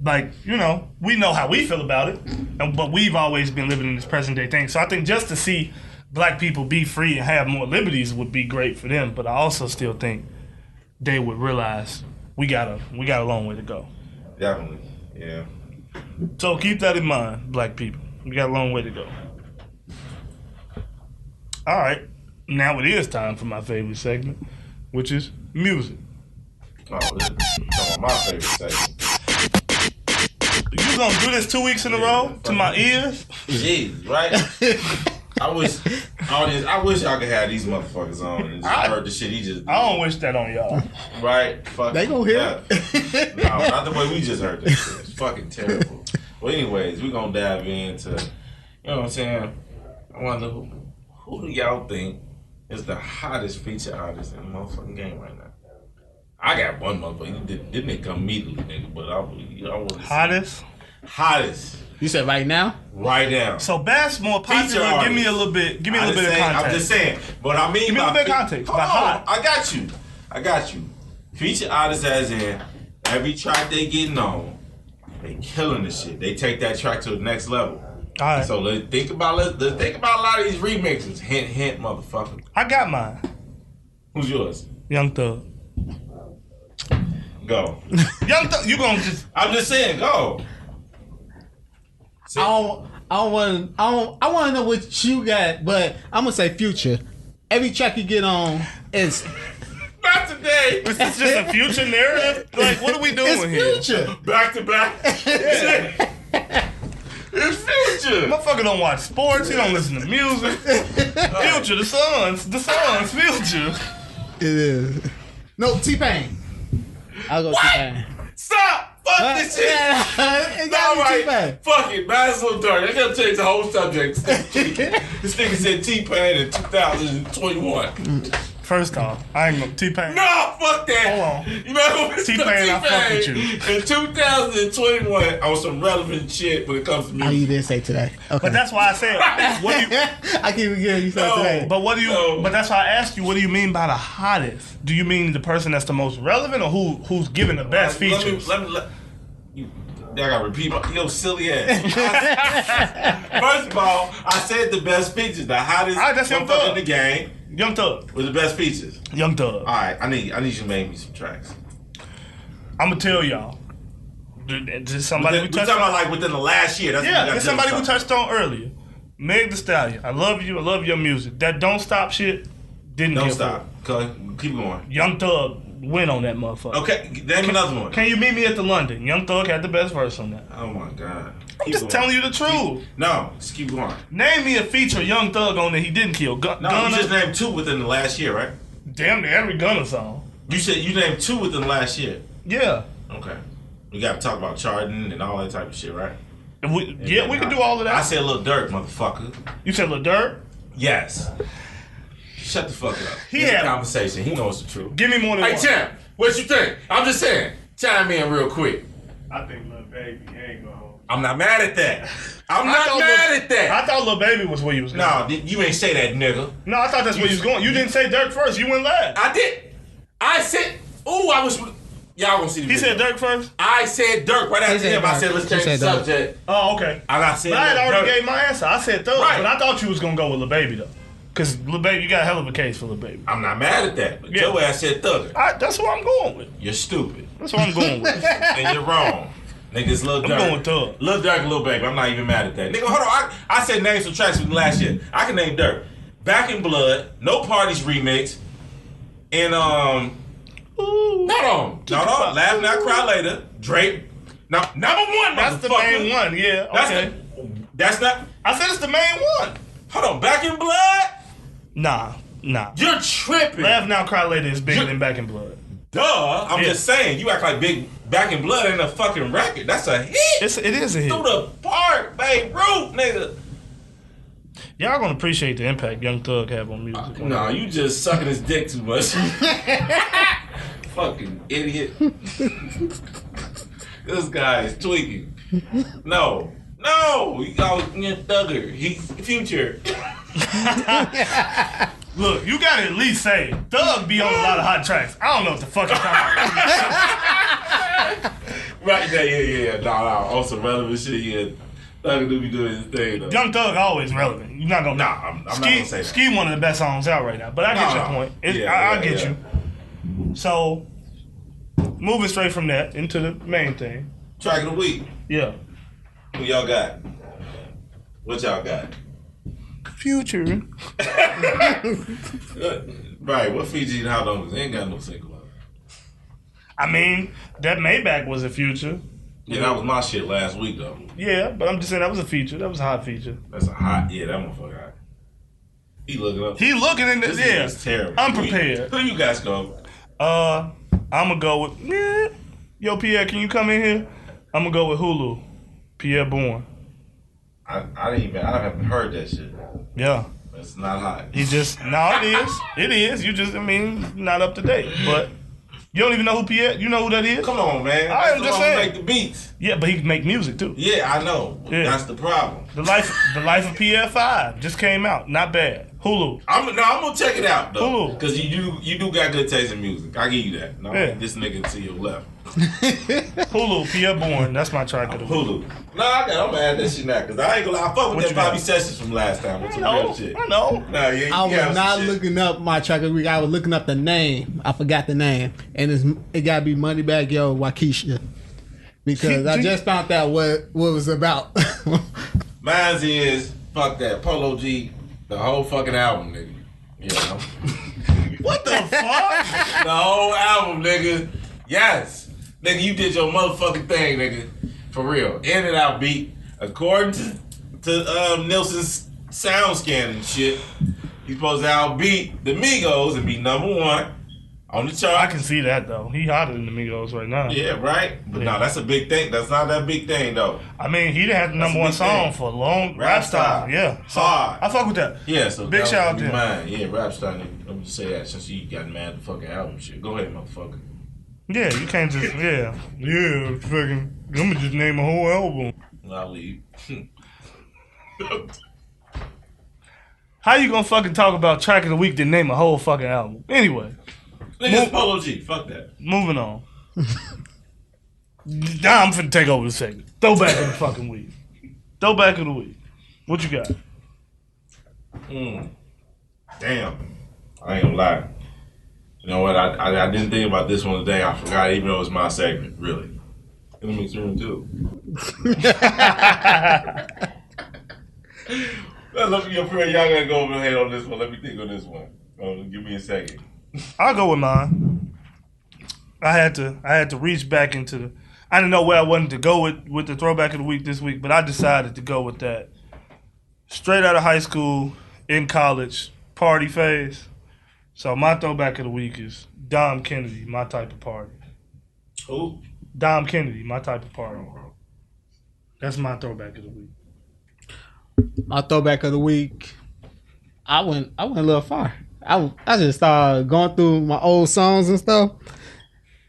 Like, you know, we know how we feel about it, but we've always been living in this present day thing. So I think just to see black people be free and have more liberties would be great for them. But I also still think they would realize we got a long way to go. Definitely, yeah. So keep that in mind, black people. We got a long way to go. All right, now it is time for my favorite segment, which is music. Oh, this is my favorite segment. You gonna do this 2 weeks in a row to my ears? Jeez, right? I wish y'all could have these motherfuckers on and just heard the shit he just did. I don't wish that on y'all. Right? Fuck. They gonna hear it. No, not the way we just heard that shit. It's fucking terrible. Well, anyways, we gonna dive into, you know what I'm saying? I wonder who do y'all think is the hottest feature artist in the motherfucking game right now? I got one motherfucker. Didn't it come immediately, nigga? But I want to Hottest? Hottest. You said right now? Right now. So Bass more popular. Give me a little bit. Give me a little bit of context. I'm just saying. But I mean, give me a little bit of context. Hold on. I got you. Feature artists, as in every track they getting on, they killing the shit. They take that track to the next level. All right. So let's think about a lot of these remixes. Hint, hint, motherfucker. I got mine. Who's yours? Young Thug. Go. Young Thug. You gonna just? I'm just saying, go. I want to know what you got, but I'm gonna say Future. Every track you get on is not today. Is this just a Future narrative? Like, what are we doing here? It's Future. Back to back. It's Future. Motherfucker don't watch sports. He don't listen to music. Future, the Suns, Future. It is. No, T-Pain. I'll go T-Pain. Stop. Fuck this shit. It got all right. T-Pain. Fuck it. Man, it's a little dirty. I gotta change the whole subject. This nigga said T-Pain in 2021. First off, I ain't gonna T-Pain. No, fuck that. Hold on. You know T-Pain, I fuck with you. In 2021, on some relevant shit when it comes to music. Oh, you didn't say today. Okay. But that's why I said, what do you? I keep forgetting you said today. But what do you? No. But that's why I asked you. What do you mean by the hottest? Do you mean the person that's the most relevant, or who's giving the best features? I gotta repeat your silly ass. First of all, I said the best features, the hottest motherfucker in the game. Young Thug with the best features. Young Thug. All right, I need you to make me some tracks. I'm gonna tell y'all. There's somebody we touched talking on. about like within the last year. There's somebody we touched on earlier. Meg Thee Stallion. I love you. I love your music. That Don't Stop shit didn't Don't give stop. Okay, keep going. Young Thug went on that motherfucker. Okay, name another one. Can you meet me at the London? Young Thug had the best verse on that. Oh my god. I'm just telling you the truth. No, just keep going. Name me a feature Young Thug on that he didn't kill. No, you just named two within the last year, right? damn near every Gunna song. You said you named 2 within the last year. Yeah. Okay. We got to talk about charting and all that type of shit, right? We can do all of that. I said Lil Durk, motherfucker. You said Lil Durk? Yes. Shut the fuck up. He It's had a conversation. He knows the truth. Give me more than Hey, one. champ, what you think? I'm just saying. Chime in real quick. I think Lil Baby ain't gonna hold. I'm not mad at that. I'm not mad at that. I thought Lil Baby was where you was going. No, you ain't say that, nigga. No, I thought that's where you was going. You didn't say Dirk first. You went last. I did. I said, ooh, I was. Y'all gonna see the He video. said Dirk first? I said Dirk right after said him. I Dirk. said, let's He change the said Dirk. subject. Oh, okay. And I said, But I had already Dirk. gave my answer. I said Thug, Right. but I thought you was going to go with Lil Baby, though. Because Lil Baby, you got a hell of a case for Lil Baby. I'm not mad at that. But Yeah. your ass said Thugger. That's what I'm going with. You're stupid. That's what I'm going with. And you're wrong. Niggas Lil Durk. going with Thug. Lil Durk and Lil Baby. I'm not even mad at that. Nigga, hold on. I said name some tracks from last year. I can name Durk. Back in Blood, No Parties remix, and Ooh. hold on. Laugh Now Cry Later. Drake. Now, number 1, That's the motherfucker. main one, yeah. That's Okay. That's not. I said it's the main one. Hold on. Back in Blood. Nah. You're tripping. Laugh Now Cry Later is bigger than Back in Blood. Duh. I'm Yeah. just saying. You act like Back in Blood ain't a fucking record. That's a hit. It is a hit. Through the park, babe. Root, nigga. Y'all gonna appreciate the impact Young Thug have on music. No, you just sucking his dick too much. Fucking idiot. This guy is tweaking. No, he got Thugger. He's Future. Look, you gotta at least say Thug be on a lot of hot tracks. I don't know what the fuck you're talking about. Right there, yeah. No. On some relevant shit, yeah. Thugger do be doing his thing, though. Young Thug always relevant. You're not gonna. Nah, I'm not gonna say that. Ski one of the best songs out right now. But I get your point. I get you. So, moving straight from that into the main thing. Track of the week. Yeah. Who y'all got? What y'all got? Future. Right, what Fiji and how long? They ain't got no single out. I mean, that Maybach was a Future. Yeah, that was my shit last week, though. Yeah, but I'm just saying that was a feature. That was a hot feature. That's a hot, yeah, that motherfucker hot. He looking up. He looking in This the is terrible. I'm prepared. Who you guys go? I'm gonna go with Yo Pierre. Can you come in here? I'm gonna go with Hulu. Pierre Bourne. I haven't heard that shit. Yeah. It's not hot. He just it is. It is. You just not up to date. But you don't even know who Pierre. You know who that is? Come on, man. I am That's just the one who saying. make the beats. Yeah, but he can make music too. Yeah, I know. Yeah. That's the problem. The life of Pierre 5 just came out. Not bad. Hulu. I'm gonna check it out though, Hulu. because you do got good taste in music. I give you that. No, Yeah. this nigga to your left. Hulu. Pierre Bourne. That's my track of the week. Hulu. No, I'm mad at that shit now, because I ain't gonna lie. I fuck What with you that got? Bobby Sessions from last time with some real shit. I know. Nah, yeah, I was not looking up my track of the week. I was looking up the name. I forgot the name, and it gotta be Moneybagg Yo Waukesha, because I just found out what it was about. Mine's is fuck that Polo G, the whole fucking album, nigga. You know, What the fuck? the whole album, nigga. Yes, nigga, you did your motherfucking thing, nigga, for real. In and out beat, according to Nelson's sound scan and shit. He's supposed to outbeat the Migos and be number 1 on the chart. I can see that though. He hotter than the Migos right now. Yeah, right? But Yeah. no, that's a big thing. That's not that big thing, though. I mean, he didn't have the That's number a one big song thing. for a long Rap rap style. style. Yeah. So Hard. I fuck with that. Yeah, so Big that shout out would to be him. mine. Yeah, rap star, nigga. Let me just say that since you got mad at the fucking album shit. Go ahead, motherfucker. Yeah, you can't just fucking. I'm gonna just name a whole album. I'll leave. How you gonna fucking talk about track of the week then name a whole fucking album? Anyway, Niggas Polo G. Fuck that. moving on. Now I'm finna take over the segment. Throwback of the fucking week. Throwback of the week. What you got? Damn. I ain't gonna lie. You know what? I didn't think about this one today. I forgot, even though it was my segment. Really. Let me turn too. Let me, your friend, y'all gotta go over ahead on this one. Let me think on this one. Give me a second. I'll go with mine. I had to reach back into the. I didn't know where I wanted to go with the throwback of the week this week, but I decided to go with that. Straight out of high school, in college, party phase. So my throwback of the week is Dom Kennedy, my type of party. Who? Dom Kennedy, my type of party. That's my throwback of the week. My throwback of the week. I went a little far. I just started going through my old songs and stuff,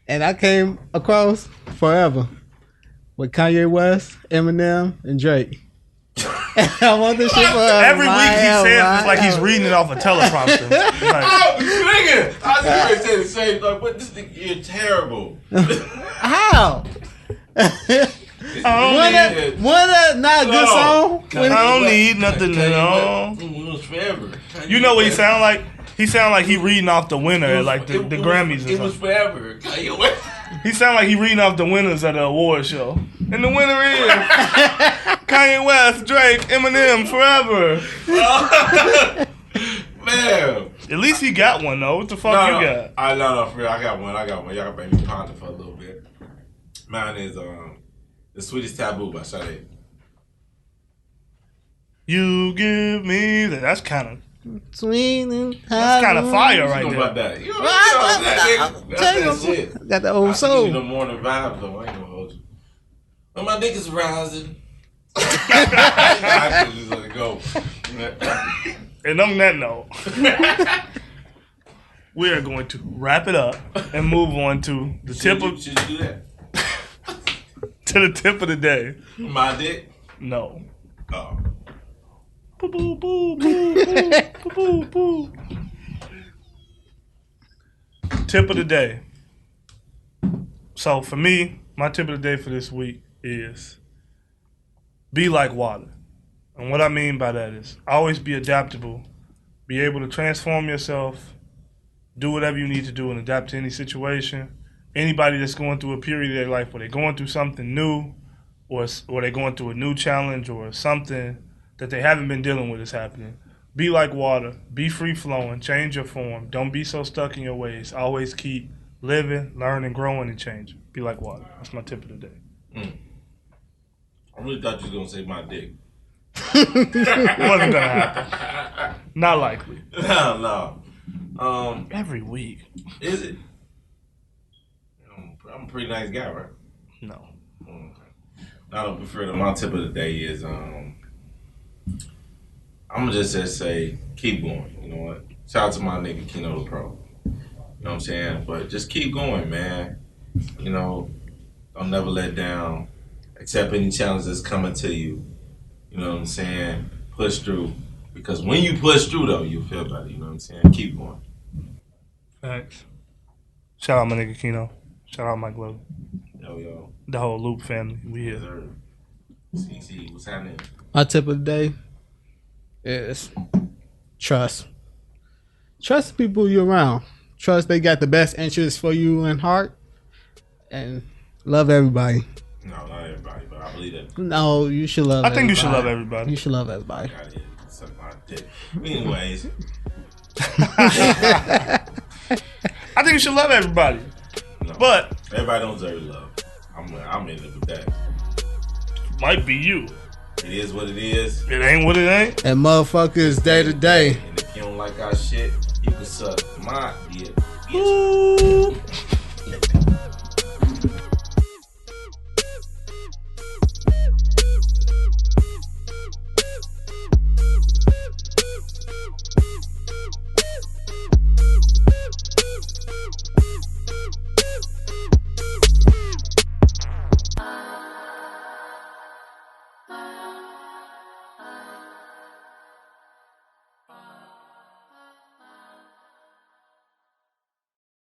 and I came across Forever with Kanye West, Eminem, and Drake. I want this shit forever. Every week he says it's like he's reading it off a teleprompter. Like, Nigga, I was going to say the same thing, but this nigga, you're terrible. How? One that not a good song. I don't need nothing at all. You know what he sound like? He sound like he reading off the winner at like the Grammys or something. It was forever. He sound like he reading off the winners at the award show. And the winner is Kanye West, Drake, Eminem, Forever. Man. At least he got one though. What the fuck you got? No, for real. I got one. Y'all got to make me ponder for a little bit. Mine is The Sweetest Taboo by Sade. You give me that. That's kind of Sweet and that's kind of fire right You know there. about that. You know about that, nigga. That's that shit. Got the old I soul. give you the morning vibe, though. I ain't gonna hold you. When my dick is rising. I just let it go. And on that note, we are going to wrap it up and move on to the Should tip you do that? to the tip of the day. My dick? No. Oh. Boo, boo, boo, boo, boo, boo, boo. Tip of the day. So for me, my tip of the day for this week is be like water. And what I mean by that is always be adaptable, be able to transform yourself, do whatever you need to do and adapt to any situation. Anybody that's going through a period of their life where they're going through something new or they're going through a new challenge or something that they haven't been dealing with is happening. Be like water. Be free-flowing. Change your form. Don't be so stuck in your ways. Always keep living, learning, growing, and changing. Be like water. That's my tip of the day. I really thought you was going to say my dick. Wasn't going to happen. Not likely. No. Every week. Is it? I'm a pretty nice guy, right? No. Okay. I don't prefer that. My tip of the day is I'm gonna just say keep going. You know what? Shout out to my nigga Kino the Pro. You know what I'm saying? But just keep going, man. You know, don't never let down. Accept any challenge that's coming to you. You know what I'm saying? Push through. Because when you push through, though, you'll feel better. You know what I'm saying? Keep going. Thanks. Shout out my nigga Kino. Shout out Mike Lowe. Yo. The whole Loop family. We here. CC, what's happening? My tip of the day is trust. Trust the people you're around. Trust they got the best interests for you in heart. And love everybody. No, not everybody, but I believe that. No, you should love I think you everybody. should love everybody. You should love everybody. God, yeah, suck my dick. Anyways. I think you should love everybody. No, But everybody don't deserve love. I'm in it with that. might be you. It is what it is. It ain't what it ain't. And motherfuckers day to day. And if you don't like our shit, you can suck my dick. Bitch. Ooh.